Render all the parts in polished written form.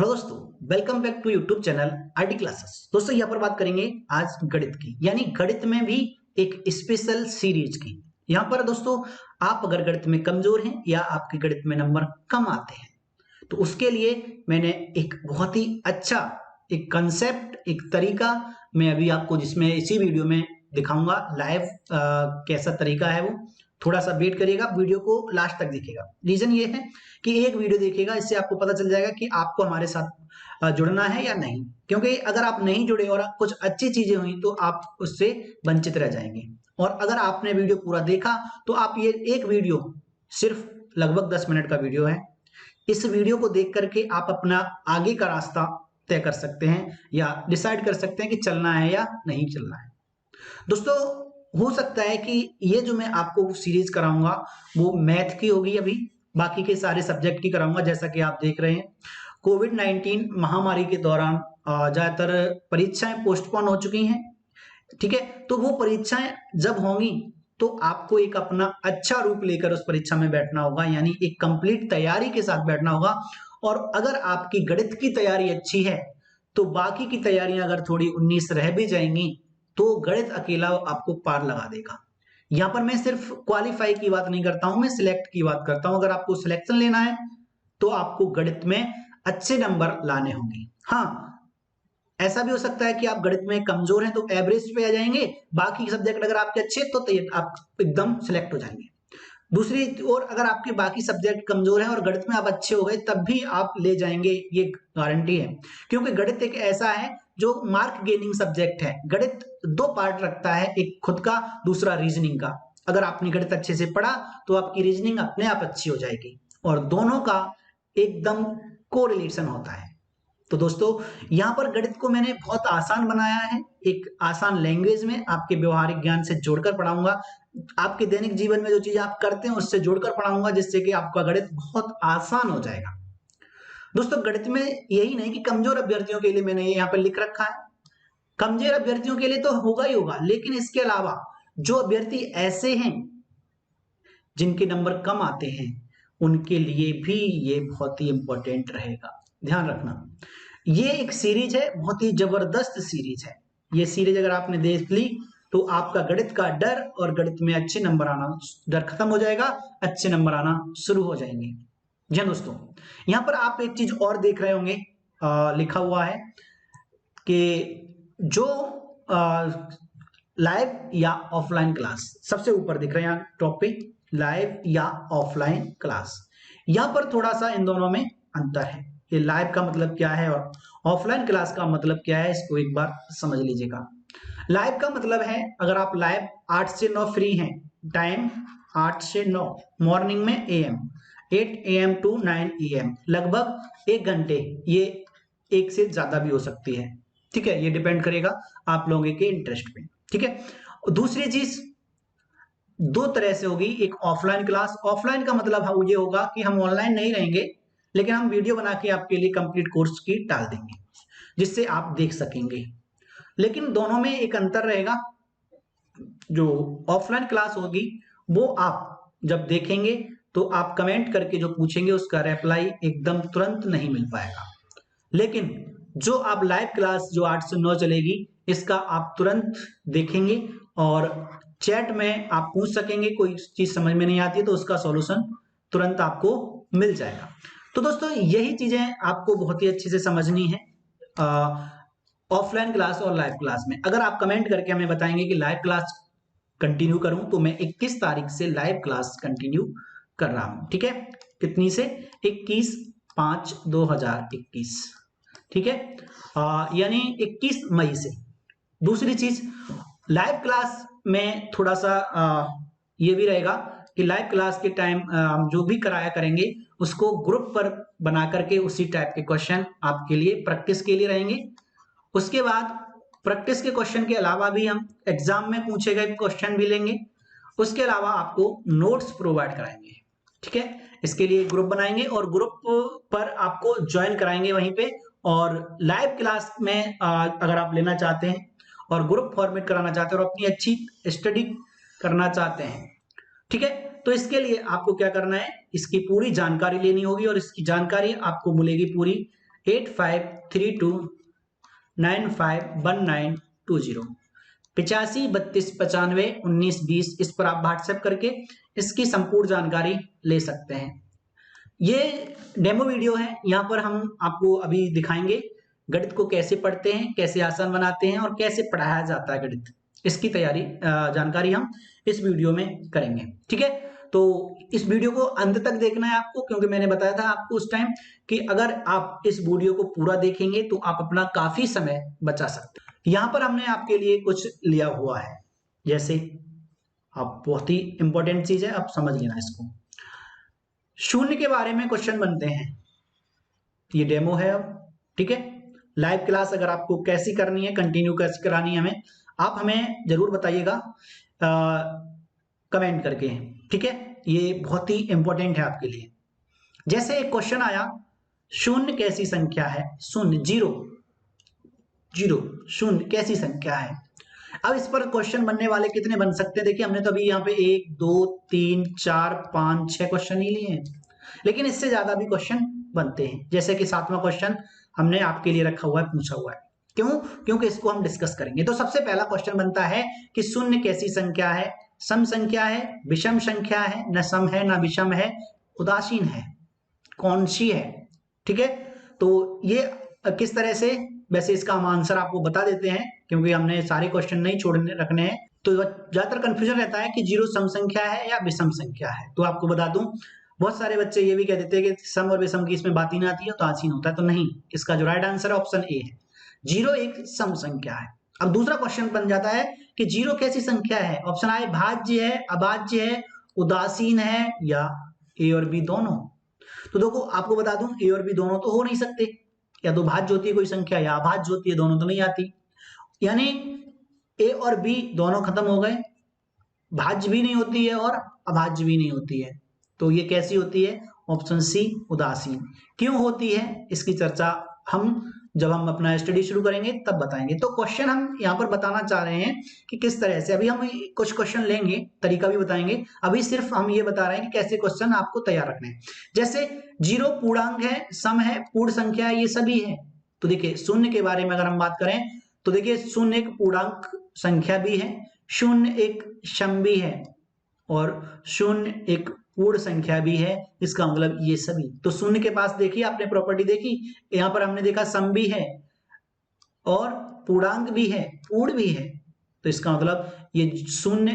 Hello दोस्तों, welcome back to YouTube channel IT classes. दोस्तों यहाँ पर बात करेंगे आज गणित की, यानी गणित में भी एक स्पेशल सीरीज की। यहाँ पर दोस्तों आप अगर गणित में कमजोर हैं या आपके गणित में नंबर कम आते हैं तो उसके लिए मैंने एक बहुत ही अच्छा एक कंसेप्ट, एक तरीका मैं अभी आपको जिसमें इसी वीडियो में दिखाऊंगा लाइव। कैसा तरीका है वो, थोड़ा सा वेट करिएगा, वीडियो को लास्ट तक देखिएगा। रीजन ये है कि एक वीडियो देखिएगा, इससे आपको पता चल जाएगा कि आपको हमारे साथ जुड़ना है या नहीं, क्योंकि अगर आप नहीं जुड़े और कुछ अच्छी चीजें हुई तो आप उससे वंचित रह जाएंगे। और अगर आपने वीडियो पूरा देखा तो आप ये एक वीडियो सिर्फ लगभग 10 मिनट का वीडियो है, इस वीडियो को देख करके आप अपना आगे का रास्ता तय कर सकते हैं या डिसाइड कर सकते हैं कि चलना है या नहीं चलना है। दोस्तों हो सकता है कि ये जो मैं आपको सीरीज कराऊंगा वो मैथ की होगी, अभी बाकी के सारे सब्जेक्ट की कराऊंगा। जैसा कि आप देख रहे हैं, कोविड-19 महामारी के दौरान ज्यादातर परीक्षाएं पोस्टपोन हो चुकी हैं। ठीक है, तो वो परीक्षाएं जब होंगी तो आपको एक अपना अच्छा रूप लेकर उस परीक्षा में बैठना होगा, यानी एक कंप्लीट तैयारी के साथ बैठना होगा। और अगर आपकी गणित की तैयारी अच्छी है तो बाकी की तैयारियां अगर थोड़ी 19 रह भी जाएंगी तो गणित अकेला आपको पार लगा देगा। यहां पर मैं सिर्फ क्वालिफाई की बात नहीं करता हूं, मैं सिलेक्ट की बात करता हूं। अगर आपको सिलेक्शन लेना है तो आपको गणित में अच्छे नंबर लाने होंगे। हाँ, ऐसा भी हो सकता है कि आप गणित में कमजोर हैं तो एवरेज पे आ जाएंगे, बाकी सब्जेक्ट अगर आपके अच्छे तो आप एकदम सिलेक्ट हो जाएंगे। दूसरी ओर अगर आपके बाकी सब्जेक्ट कमजोर हैं और गणित में आप अच्छे हो गए तब भी आप ले जाएंगे, ये गारंटी है। क्योंकि गणित एक ऐसा है जो मार्क गेनिंग सब्जेक्ट है। गणित दो पार्ट रखता है, एक खुद का, दूसरा रीजनिंग का। अगर आपने गणित अच्छे से पढ़ा तो आपकी रीजनिंग अपने आप अच्छी हो जाएगी, और दोनों का एकदम कोरिलेशन होता है। तो दोस्तों यहां पर गणित को मैंने बहुत आसान बनाया है, एक आसान लैंग्वेज में आपके व्यवहारिक ज्ञान से जोड़कर पढ़ाऊंगा। आपके दैनिक जीवन में जो चीजें आप करते हैं उससे जोड़कर पढ़ाऊंगा, जिससे कि आपका गणित बहुत आसान हो जाएगा। दोस्तों गणित में यही नहीं कि कमजोर अभ्यर्थियों के लिए मैंने यहाँ पर लिख रखा है, कमजोर अभ्यर्थियों के लिए तो होगा ही होगा, लेकिन इसके अलावा जो अभ्यर्थी ऐसे हैं जिनके नंबर कम आते हैं उनके लिए भी ये बहुत ही इंपॉर्टेंट रहेगा। ध्यान रखना, ये एक सीरीज है, बहुत ही जबरदस्त सीरीज है। ये सीरीज अगर आपने देख ली तो आपका गणित का डर और गणित में अच्छे नंबर आना, डर खत्म हो जाएगा, अच्छे नंबर आना शुरू हो जाएंगे। जी हाँ दोस्तों, यहां पर आप एक चीज और देख रहे होंगे, लिखा हुआ है कि जो लाइव या ऑफलाइन क्लास, सबसे ऊपर दिख रहे हैं यहाँ टॉपिक, लाइव या ऑफलाइन क्लास। यहां पर थोड़ा सा इन दोनों में अंतर है। ये लाइव का मतलब क्या है और ऑफलाइन क्लास का मतलब क्या है, इसको एक बार समझ लीजिएगा। लाइव का मतलब है अगर आप लाइव 8 से 9 फ्री हैं, टाइम 8 से 9 मॉर्निंग में एएम, 8 AM टू 9 AM, लगभग 1 घंटे, ये एक से ज्यादा भी हो सकती है। ठीक है, ये डिपेंड करेगा आप लोगों के इंटरेस्ट पे। ठीक है, दूसरी चीज दो तरह से होगी, एक ऑफलाइन क्लास। ऑफलाइन का मतलब ये होगा कि हम ऑनलाइन नहीं रहेंगे, लेकिन हम वीडियो बना के आपके लिए कंप्लीट कोर्स की डाल देंगे जिससे आप देख सकेंगे। लेकिन दोनों में एक अंतर रहेगा, जो ऑफलाइन क्लास होगी वो आप जब देखेंगे तो आप कमेंट करके जो पूछेंगे उसका रिप्लाई एकदम तुरंत नहीं मिल पाएगा। लेकिन जो आप लाइव क्लास जो 8 से 9 चलेगी, इसका आप तुरंत देखेंगे और चैट में आप पूछ सकेंगे, कोई चीज समझ में नहीं आती है तो उसका सॉल्यूशन तुरंत आपको मिल जाएगा। तो दोस्तों यही चीजें आपको बहुत ही अच्छे से समझनी है ऑफलाइन क्लास और लाइव क्लास में। अगर आप कमेंट करके हमें बताएंगे कि लाइव क्लास कंटिन्यू करूं तो मैं 21 तारीख से लाइव क्लास कंटिन्यू कर रहा हूं। ठीक है, कितनी से? 21/5/2021। ठीक है, यानी 21 मई से। दूसरी चीज, लाइव क्लास में थोड़ा सा ये भी रहेगा कि लाइव क्लास के टाइम हम जो भी कराया करेंगे उसको ग्रुप पर बना करके उसी टाइप के क्वेश्चन आपके लिए प्रैक्टिस के लिए रहेंगे। उसके बाद प्रैक्टिस के क्वेश्चन के अलावा भी हम एग्जाम में पूछे गए क्वेश्चन भी लेंगे। उसके अलावा आपको नोट्स प्रोवाइड कराएंगे। ठीक है, इसके लिए ग्रुप बनाएंगे और ग्रुप पर आपको ज्वाइन कराएंगे वहीं पे। और लाइव क्लास में अगर आप लेना चाहते हैं और ग्रुप फॉर्मेट कराना चाहते हैं और अपनी अच्छी स्टडी करना चाहते हैं, ठीक है, तो इसके लिए आपको क्या करना है, इसकी पूरी जानकारी लेनी होगी और इसकी जानकारी आपको मिलेगी पूरी 8532951920 8532951920 इस पर आप व्हाट्सएप करके इसकी संपूर्ण जानकारी ले सकते हैं। ये डेमो वीडियो है, यहाँ पर हम आपको अभी दिखाएंगे गणित को कैसे पढ़ते हैं, कैसे आसान बनाते हैं और कैसे पढ़ाया जाता है गणित। इसकी तैयारी जानकारी हम इस वीडियो में करेंगे, ठीक है। तो इस वीडियो को अंत तक देखना है आपको, क्योंकि मैंने बताया था आपको उस टाइम कि अगर आप इस वीडियो को पूरा देखेंगे तो आप अपना काफी समय बचा सकते हैं। यहाँ पर हमने आपके लिए कुछ लिया हुआ है, जैसे आप बहुत ही इंपॉर्टेंट चीज है, आप समझ लेना इसको। शून्य के बारे में क्वेश्चन बनते हैं, ये डेमो है अब, ठीक है। लाइव क्लास अगर आपको कैसी करनी है, कंटिन्यू कैसे करानी है हमें, आप हमें जरूर बताइएगा कमेंट करके, ठीक है। ये बहुत ही इंपॉर्टेंट है आपके लिए। जैसे एक क्वेश्चन आया, शून्य कैसी संख्या है? शून्य, जीरो, शून्य कैसी संख्या है? अब इस पर क्वेश्चन बनने वाले कितने बन सकते हैं? देखिए हमने तो अभी यहाँ पे 1 2 3 4 5 6 क्वेश्चन ही लिए हैं, लेकिन इससे ज्यादा भी क्वेश्चन बनते हैं। जैसे कि 7वां क्वेश्चन हमने आपके लिए रखा हुआ है, पूछा हुआ है। क्यों? क्योंकि इसको हम डिस्कस करेंगे। तो सबसे पहला क्वेश्चन बनता है कि शून्य कैसी संख्या है? सम संख्या है, विषम संख्या है, न सम है न विषम है, उदासीन है, कौन सी है? ठीक है। तो ये किस तरह से, वैसे इसका हम आंसर आपको बता देते हैं क्योंकि हमने सारे क्वेश्चन नहीं छोड़ने रखने हैं। तो ज्यादातर कंफ्यूजन रहता है कि जीरो सम संख्या है या विषम संख्या है। तो आपको बता दूं, बहुत सारे बच्चे ये भी कह देते हैं कि सम और विषम की इसमें बात ही ना आती है तो आसीन होता है। तो नहीं, इसका जो राइट आंसर है ऑप्शन ए है, जीरो एक सम संख्या है। अब दूसरा क्वेश्चन बन जाता है कि जीरो कैसी संख्या है? ऑप्शन ए भाज्य है, अभाज्य है, उदासीन है, या ए और बी दोनों। तो देखो आपको बता दूं, ए और बी दोनों तो हो नहीं सकते, या तो भाज्य होती है कोई संख्या या अभाज्य होती है, दोनों तो नहीं आती। यानी ए और बी दोनों खत्म हो गए, भाज्य भी नहीं होती है और अभाज्य भी नहीं होती है। तो ये कैसी होती है? ऑप्शन सी उदासीन। क्यों होती है इसकी चर्चा हम जब हम अपना स्टडी शुरू करेंगे तब बताएंगे। तो क्वेश्चन हम यहाँ पर बताना चाह रहे हैं कि किस तरह से, अभी हम कुछ क्वेश्चन लेंगे, तरीका भी बताएंगे। अभी सिर्फ हम ये बता रहे हैं कि कैसे क्वेश्चन आपको तैयार रखने हैं। जैसे जीरो पूर्णांक है, सम है, पूर्ण संख्या है, ये सभी है। तो देखिए शून्य के बारे में अगर हम बात करें तो देखिए शून्य एक पूर्णांक संख्या भी है, शून्य एक सम भी है, और शून्य एक पूर्ण संख्या भी है। इसका मतलब ये सभी। तो शून्य के पास देखिए आपने प्रॉपर्टी देखी, यहां पर हमने देखा सम भी है और पूर्णांक भी है, पूर्ण भी है। तो इसका मतलब ये शून्य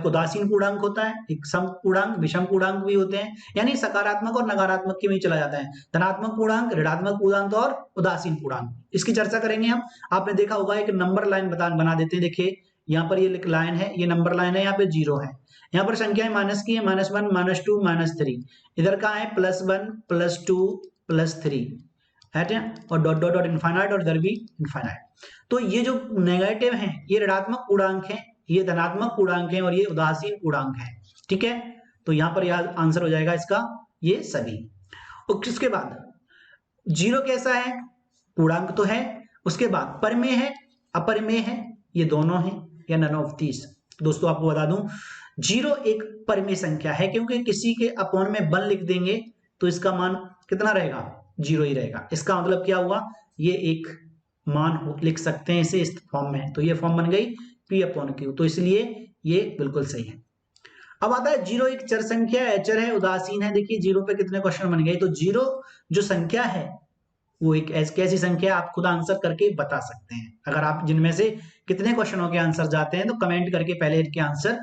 उदासीन पूर्णांक होता है, एक सम पूर्णांक, विषम पूर्णांक भी होते हैं, यानी सकारात्मक और नकारात्मक के में चला जाता है। धनात्मक पूर्णांक, ऋणात्मक पूर्णांक और उदासीन पूर्णांक, इसकी चर्चा करेंगे हम। आपने देखा होगा एक नंबर लाइन बना देते हैं। देखिए यहाँ पर ये लाइन है, ये नंबर लाइन है, यहाँ पे जीरो है, यहाँ पर संख्याएं माइनस की है, -1 -2 -3, इधर का है +1 +2 +3 है, और डॉट डॉट डॉट इनफाइनाइट, और इधर भी इनफाइनाइट। तो ये जो नेगेटिव हैं ये ऋणात्मक पूर्णांक हैं, ये धनात्मक पूर्णांक हैं, और ये उदासीन पूर्णांक हैं, ठीक है। तो यहाँ पर यह आंसर हो जाएगा इसका ये सभी। और उसके बाद जीरो कैसा है? पूर्णांक तो है, उसके बाद परमेय है, अपरमेय है, ये दोनों हैं, या नन ऑफ दीस। दोस्तों आपको बता दूं, जीरो एक परमेय संख्या है, क्योंकि किसी के अपॉन में 1 लिख देंगे तो इसका मान कितना रहेगा? जीरो ही रहेगा। इसका मतलब क्या हुआ? ये एक मान लिख सकते हैं इसे इस फॉर्म में, तो ये फॉर्म बन गई P/Q, तो इसलिए ये बिल्कुल सही है। अब आता है जीरो एक चर संख्या है, अचर है, उदासीन है। देखिए जीरो पे कितने क्वेश्चन बन गए। तो जीरो जो संख्या है वो एक कैसी संख्या, आप खुद आंसर करके बता सकते हैं। अगर आप जिनमें से कितने क्वेश्चनों के आंसर जाते हैं तो कमेंट करके पहले इनके आंसर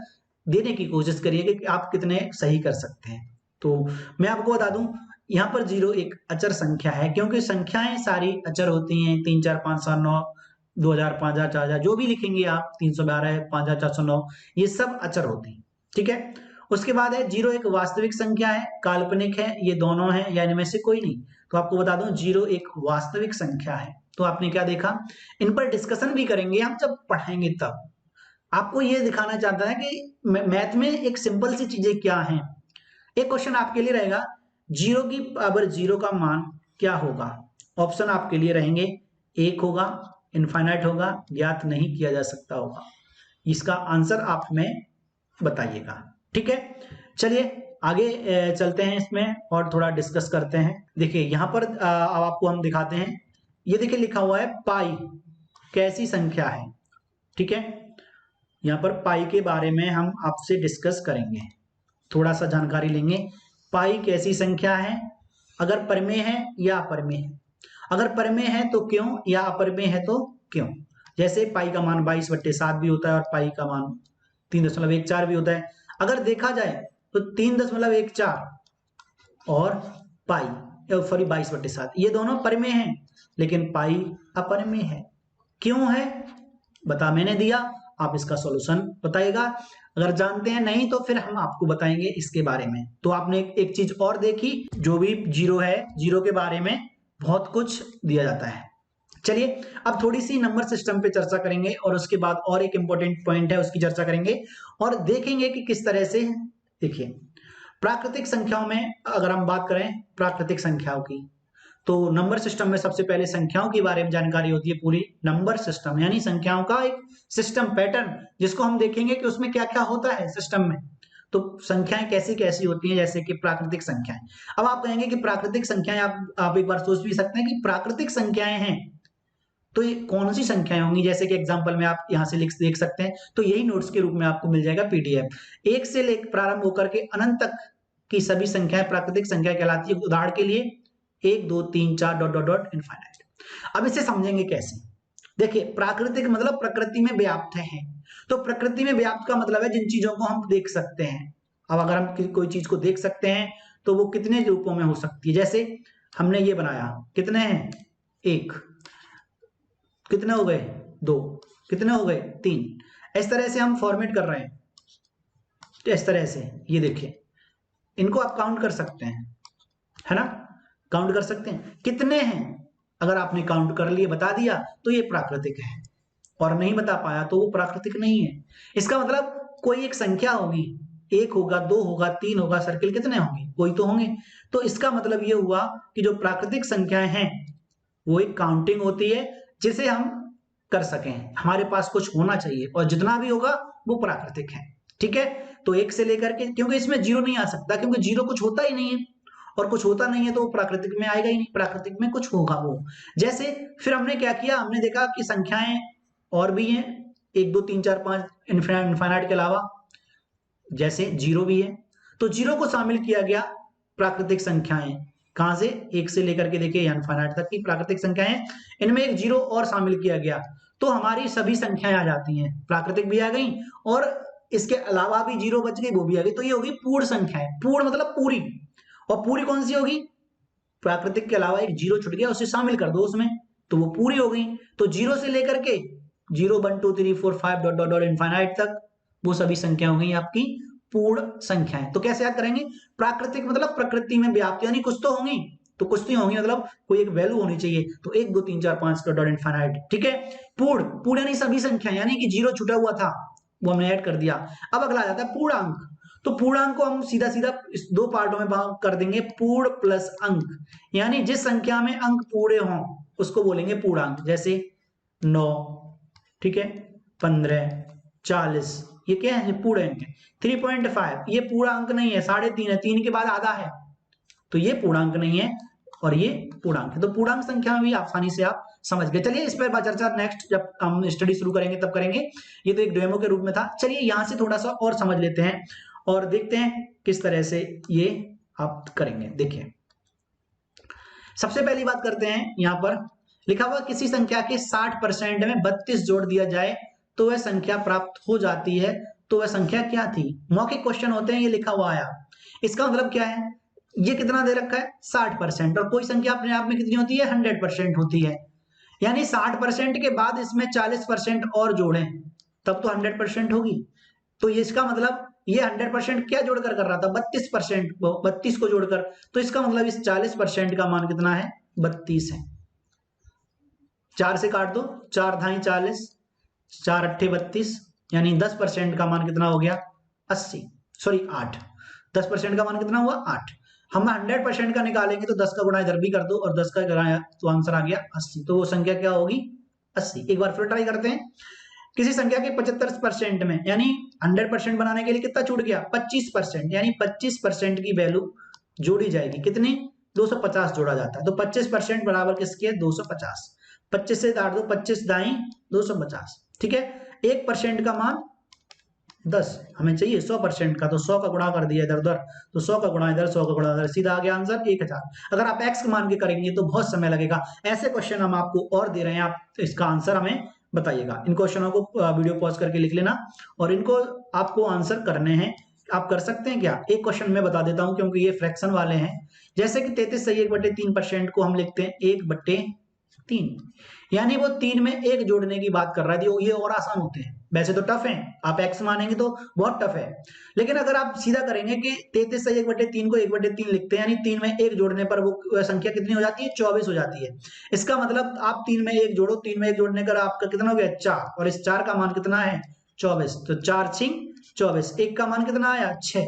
देने की कोशिश करिए कि आप कितने सही कर सकते हैं। तो मैं आपको बता दूं, यहाँ पर जीरो एक अचर संख्या है, क्योंकि संख्याएं सारी अचर होती हैं। 3 4 5 7 9 2000 5000 4000 जो भी लिखेंगे आप, 312 5409, ये सब अचर होती हैं, ठीक है। उसके बाद है जीरो एक वास्तविक संख्या है, काल्पनिक है, ये दोनों है, या इनमें से कोई नहीं। तो आपको बता दूं जीरो एक वास्तविक संख्या है। तो आपने क्या देखा, इन पर डिस्कशन भी करेंगे हम जब पढ़ाएंगे तब। आपको ये दिखाना चाहता है कि मैथ में एक सिंपल सी चीजें क्या हैं। एक क्वेश्चन आपके लिए रहेगा, जीरो की पावर जीरो का मान क्या होगा? ऑप्शन आपके लिए रहेंगे, 1 होगा, इनफाइनाइट होगा, ज्ञात नहीं किया जा सकता होगा। इसका आंसर आप हमें बताइएगा, ठीक है। चलिए आगे चलते हैं इसमें और थोड़ा डिस्कस करते हैं। देखिए यहाँ पर अब आपको हम दिखाते हैं, ये देखिए लिखा हुआ है पाई कैसी संख्या है। ठीक है, यहाँ पर पाई के बारे में हम आपसे डिस्कस करेंगे, थोड़ा सा जानकारी लेंगे। पाई कैसी संख्या है, अगर परमेय है या अपरमेय है, अगर परमेय है तो क्यों, या अपरमेय है तो क्यों। जैसे पाई का मान 22/7 भी होता है और पाई का मान 3.14 भी होता है। अगर देखा जाए तो 3.14 और पाई सॉरी 22/7 ये दोनों परमेय हैं, लेकिन पाई अपरमेय है। क्यों है बता मैंने दिया, आप इसका सॉल्यूशन बताइएगा। अगर जानते हैं नहीं तो फिर हम आपको बताएंगे इसके बारे में। तो आपने एक चीज और देखी, जो भी जीरो है, जीरो के बारे में बहुत कुछ दिया जाता है। चलिए अब थोड़ी सी नंबर सिस्टम पे चर्चा करेंगे और उसके बाद और एक इंपॉर्टेंट पॉइंट है उसकी चर्चा करेंगे और देखेंगे कि किस तरह से। देखिए प्राकृतिक संख्याओं में अगर हम बात करें प्राकृतिक संख्याओं की, तो नंबर सिस्टम में सबसे पहले संख्याओं के बारे में जानकारी होती है। पूरी नंबर सिस्टम यानी संख्याओं का एक सिस्टम पैटर्न, जिसको हम देखेंगे कि उसमें क्या क्या होता है सिस्टम में। तो संख्याएं कैसी कैसी होती हैं, जैसे कि प्राकृतिक संख्याएं। अब आप कहेंगे कि प्राकृतिक संख्याएं, आप एक बार सोच भी सकते हैं कि प्राकृतिक संख्याएं हैं तो ये कौन सी संख्याएं होंगी। जैसे कि एग्जांपल में आप यहां से देख सकते हैं, तो यही नोट्स के रूप में आपको मिल जाएगा पीडीएफ। एक से लेकर प्रारंभ होकर के अनंत तक की सभी संख्याएं प्राकृतिक संख्या कहलाती है। उदाहरण के लिए 1 2 3 4 डॉट डॉट डॉट इनफाइनाइट। अब इसे समझेंगे कैसे। देखिए प्राकृतिक मतलब प्रकृति में व्याप्त है, तो प्रकृति में व्याप्त का मतलब है जिन चीजों को हम देख सकते हैं। अब अगर हम कोई चीज को देख सकते हैं तो वो कितने रूपों में हो सकती है। जैसे हमने ये बनाया, कितने हैं 1, कितने हो गए 2, कितने हो गए 3। इस तरह से हम फॉर्मेट कर रहे हैं, तो इस तरह से ये देखिए, इनको आप काउंट कर सकते हैं, है ना, काउंट कर सकते हैं कितने हैं। अगर आपने काउंट कर लिए बता दिया तो ये प्राकृतिक है, और नहीं बता पाया तो वो प्राकृतिक नहीं है। इसका मतलब कोई एक संख्या होगी, 1 होगा 2 होगा 3 होगा, सर्किल कितने होंगे, कोई तो होंगे। तो इसका मतलब ये हुआ कि जो प्राकृतिक संख्याएं हैं वो एक काउंटिंग होती है जिसे हम कर सकें। हमारे पास कुछ होना चाहिए और जितना भी होगा वो प्राकृतिक है। ठीक है, तो 1 से लेकर के, क्योंकि इसमें जीरो नहीं आ सकता, क्योंकि जीरो कुछ होता ही नहीं है, और कुछ होता नहीं है तो वो प्राकृतिक में आएगा ही नहीं, प्राकृतिक में कुछ होगा वो। जैसे फिर हमने क्या किया, हमने देखा कि संख्याएं और भी हैं, 1 2 3 4 5 इनफाइनाइट के अलावा, जैसे जीरो भी है, तो जीरो को शामिल किया गया प्राकृतिक संख्याएं। कहां से, 1 से लेकर के देखिए इनफाइनाइट तक की प्राकृतिक संख्याएं, इनमें एक जीरो और शामिल किया गया, तो हमारी सभी संख्याएं आ जाती हैं, प्राकृतिक भी आ गई और इसके अलावा भी जीरो बच गई, वो भी आ गई। तो ये होगी पूर्ण संख्याएं। पूर्ण मतलब पूरी, और पूरी कौन सी होगी, प्राकृतिक के अलावा एक जीरो छूट गया उसे शामिल कर दो उसमें, तो वो पूरी हो गई। तो जीरो से लेकर के 0 1 2 3 4 5 डॉट डॉट डॉट इनफाइनाइट तक वो सभी संख्या हो गई आपकी पूर्ण संख्याएं। तो कैसे याद करेंगे, प्राकृतिक मतलब प्रकृति में व्याप्त, यानी कुछ तो होंगी, तो कुछ नहीं होंगी मतलब कोई एक वैल्यू होनी चाहिए। तो 1 2 3 4 5 डॉट डॉट इनफाइनाइट। ठीक है, पूर्ण, पूर्ण यानी सभी संख्या, यानी कि जीरो छूटा हुआ था वो हमने ऐड कर दिया। अब अगला आ जाता है पूर्णांक। तो पूर्णांक को हम सीधा सीधा इस दो पार्टों में भाग कर देंगे, पूर्ण प्लस अंक, यानी जिस संख्या में अंक पूरे हों उसको बोलेंगे पूर्णांक। जैसे 9, ठीक है, 15, 40, ये क्या है, पूर्ण अंक है। 3.5 ये पूरा अंक नहीं है, 3.5 है, 3 के बाद आधा है, तो ये पूर्णांक नहीं है और ये पूर्णांक है। तो पूर्णांक संख्या में भी आसानी से आप समझ गए। चलिए इस पर चर्चा नेक्स्ट जब हम स्टडी शुरू करेंगे तब करेंगे, ये तो एक डेमो के रूप में था। चलिए यहां से थोड़ा सा और समझ लेते हैं और देखते हैं किस तरह से ये आप करेंगे। देखिए सबसे पहली बात करते हैं, यहां पर लिखा हुआ किसी संख्या के 60% में 32 जोड़ दिया जाए तो वह संख्या प्राप्त हो जाती है, तो वह संख्या क्या थी। मौखिक क्वेश्चन होते हैं, ये लिखा हुआ आया, इसका मतलब क्या है, ये कितना दे रखा है 60%, और कोई संख्या अपने आप में कितनी होती है 100% होती है, यानी 60% के बाद इसमें 40% और जोड़ें तब तो 100% होगी। तो ये इसका मतलब ये 100% क्या जोड़कर कर रहा था 32%, 32 को जोड़कर, तो इसका मतलब इस 40% का मान कितना है 32 है। 4 से काट दो, 4 धाई 40, 4 अट्ठे 32, यानी 10% का मान कितना हो गया 80, सॉरी 8। 10% का मान कितना हुआ 8। हम 100% का निकालेंगे तो 10 का गुणा इधर भी कर दो और 10 का गुणा, तो आंसर आ गया 80। तो वो संख्या क्या होगी 80। एक बार फिर ट्राई करते हैं, किसी संख्या के 75% में, यानी 100% बनाने के लिए कितना छूट गया 25%, यानी 25% की वैल्यू जोड़ी जाएगी। कितनी 250 जोड़ा जाता है, तो 25% बराबर किसके है 250। 25 से काट दो, 25 दाई 250, ठीक है। 1% का मान 10, हमें चाहिए 100% का, तो 100 का गुणा कर दिया इधर उधर, तो 100 का गुणा इधर 100 का गुणा इधर, सीधा आ गया आंसर 1000। अगर आप x मान के करेंगे तो बहुत समय लगेगा। ऐसे क्वेश्चन हम आपको और दे रहे हैं, आप इसका आंसर हमें बताइएगा। इन क्वेश्चनों को वीडियो पॉज करके लिख लेना और इनको आपको आंसर करने हैं। आप कर सकते हैं क्या, एक क्वेश्चन मैं बता देता हूं क्योंकि ये फ्रैक्शन वाले हैं। जैसे कि 33 सही 1/3% को हम लिखते हैं 1/3, यानी वो 3 में 1 जोड़ने की बात कर रहा है। ये और आसान होते हैं, वैसे तो टफ है, आप x मानेंगे तो बहुत टफ है, लेकिन अगर आप सीधा करेंगे कि 33 सही 1/3 को 1/3 लिखते हैं, यानी 3 में 1 जोड़ने पर वो संख्या कितनी हो जाती है 24 हो जाती है। इसका मतलब आप 3 में 1 जोड़ो, 3 में 1 जोड़ने का आपका कितना हो गया 4, और इस 4 का मान कितना है 24, तो 4 छिंग 24, 1 का मान कितना आया 6।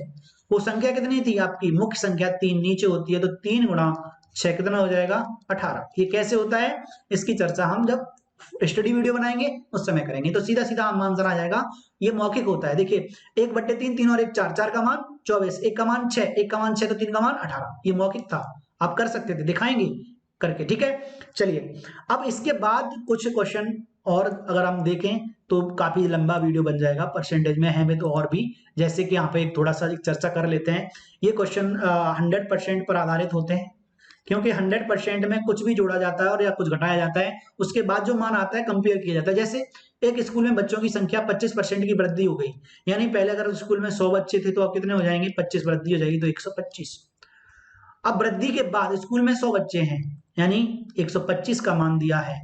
वो संख्या कितनी थी आपकी मुख्य संख्या 3 नीचे होती है, तो 3 गुणा 6 कितना हो जाएगा 18। ये कैसे होता है, इसकी चर्चा हम जब स्टडी वीडियो बनाएंगे उस समय करेंगे। तो सीधा सीधा आंसर आ जाएगा, ये मौखिक होता है। देखिए 1/3, 3 और 1 4, 4 का मान 24, 1 का मान 6, 1 का मान 6, तो 3 का मान 18। ये मौखिक था, आप कर सकते थे, दिखाएंगे करके, ठीक है। चलिए अब इसके बाद कुछ क्वेश्चन और अगर हम देखें तो काफी लंबा वीडियो बन जाएगा, परसेंटेज में है तो और भी, जैसे कि यहाँ पे एक थोड़ा सा चर्चा कर लेते हैं। ये क्वेश्चन 100% पर आधारित होते हैं, क्योंकि 100% में कुछ भी जोड़ा जाता है और या कुछ घटाया जाता है, उसके बाद जो मान आता है कंपेयर किया जाता है। जैसे एक स्कूल में बच्चों की संख्या 25% की वृद्धि हो गई, यानी पहले अगर स्कूल में 100 बच्चे थे तो अब कितने हो जाएंगे 25 वृद्धि हो जाएगी तो 125। अब वृद्धि के बाद स्कूल में 100 बच्चे हैं, यानी 125 का मान दिया है,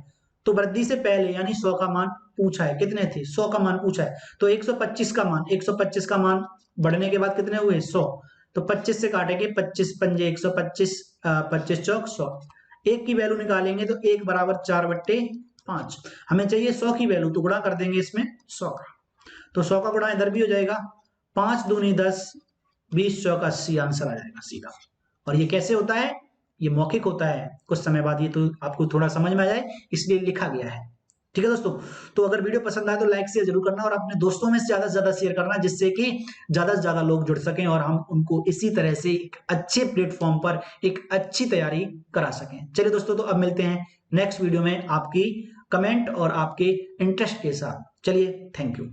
तो वृद्धि से पहले यानी 100 का मान पूछा है, कितने थे 100 का मान पूछा है, तो 125 का मान, 125 का मान बढ़ने के बाद कितने हुए 100, तो 25 से काटेंगे 25 पंजे 125, 25 चौक 100। एक की वैल्यू निकालेंगे तो 1 बराबर 4/5, हमें चाहिए 100 की वैल्यू, तो गुणा कर देंगे इसमें 100 का, तो 100 का गुणा इधर भी हो जाएगा, 5 दूनी 10, 20 चौक 80, आंसर आ जाएगा सीधा। और ये कैसे होता है, ये मौखिक होता है, कुछ समय बाद ये तो आपको थोड़ा समझ में आ जाए इसलिए लिखा गया है, ठीक है दोस्तों। तो अगर वीडियो पसंद आए तो लाइक शेयर जरूर करना और अपने दोस्तों में से ज्यादा शेयर करना, जिससे कि ज्यादा से ज्यादा लोग जुड़ सकें और हम उनको इसी तरह से एक अच्छे प्लेटफॉर्म पर एक अच्छी तैयारी करा सकें। चलिए दोस्तों, तो अब मिलते हैं नेक्स्ट वीडियो में आपकी कमेंट और आपके इंटरेस्ट के साथ। चलिए, थैंक यू।